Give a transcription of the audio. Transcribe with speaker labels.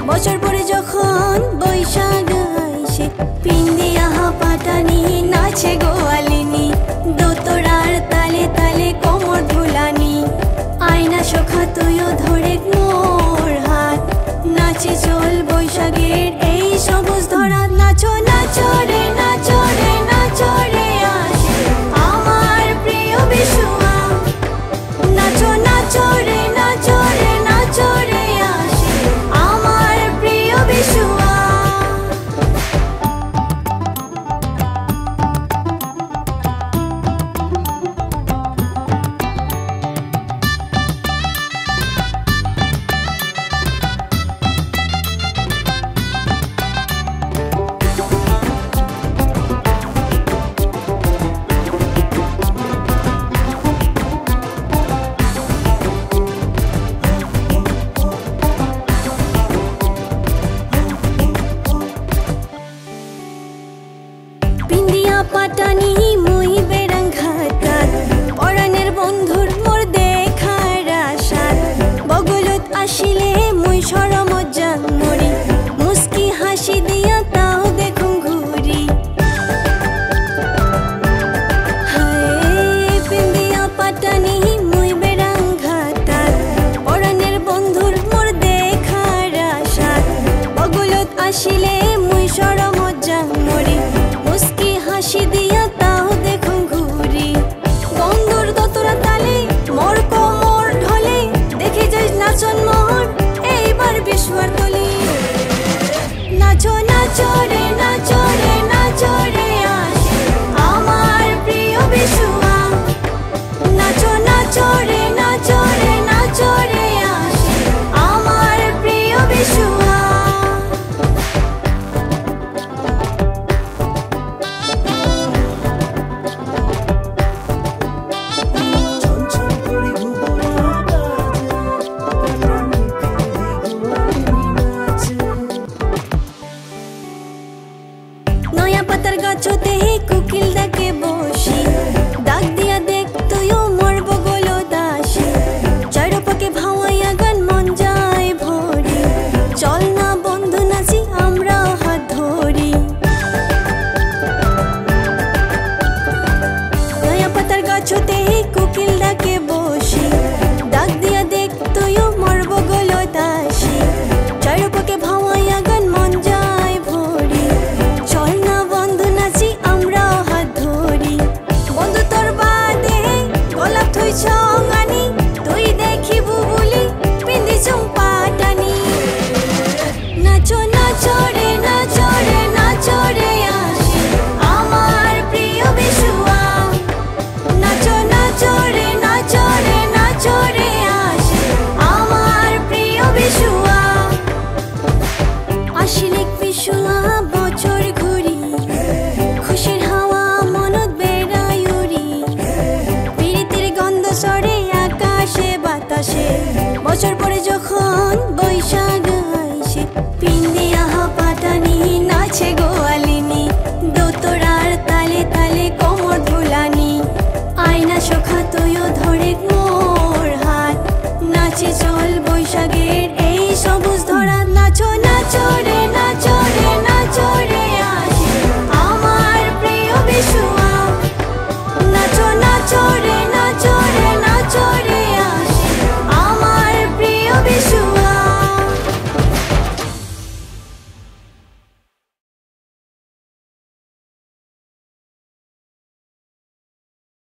Speaker 1: বছর পরে যখন বৈশাখ আইসে পিন্দিয়া পাটানি নাচে গোয়ালিনী দোতরার তালে তালে কোমর ধুলানি আয়না সখা তুইও ধরে মোর হাত নাচে চল বৈশাখের এই সবুজ ধরা নাচো নাচো রে নাচো রে নাচো রে আসে আমার প্রিয় বিশুয়া নাচো নাচো রে নাচো রে নাচো রে আসে আমার প্রিয় বিশুয়া পাটানি মুই বেড়াঙ্ঘাতাত পরাণের বন্ধুর মোর দেখার আশাত বগলত আসিলে মুই সরমজ্জান মরি মুস্কি হাসি দিয়া তাও দেখুন ঘুরি হায় পিন্দিয়া পাটানি মুই বেড়াঙ্ঘাতাত পরাণের বন্ধুর মোর দেখার আশাত বগলত আসিলে মুই সরমজ্জান মরি মুস্কি হাসি দিয়া তাও দেখুন ঘুরি বন্ধুর দোতরা তালে মোর কোমর ঢলে দেখে যাই নাচন মোর এইবার বিশ্বর তলি নাচো নাচো রে নাচো রে নাচো রে আসে আমার প্রিয় বিশুয়া নাচো নাচো রে নাচো রে নাচো রে আসে আমার প্রিয় বিশুয়া নয়া পাতার গাছতে কুকিল ডাকে বসি ডাক দিয়া দেখ তুইও মোর বগল দাসী চারপাকে ভাওয়াইয়া গান মন যায় ভরি চল না বন্ধু নাচি আমরাও হাত ধরি নয়া পাতার গাছতে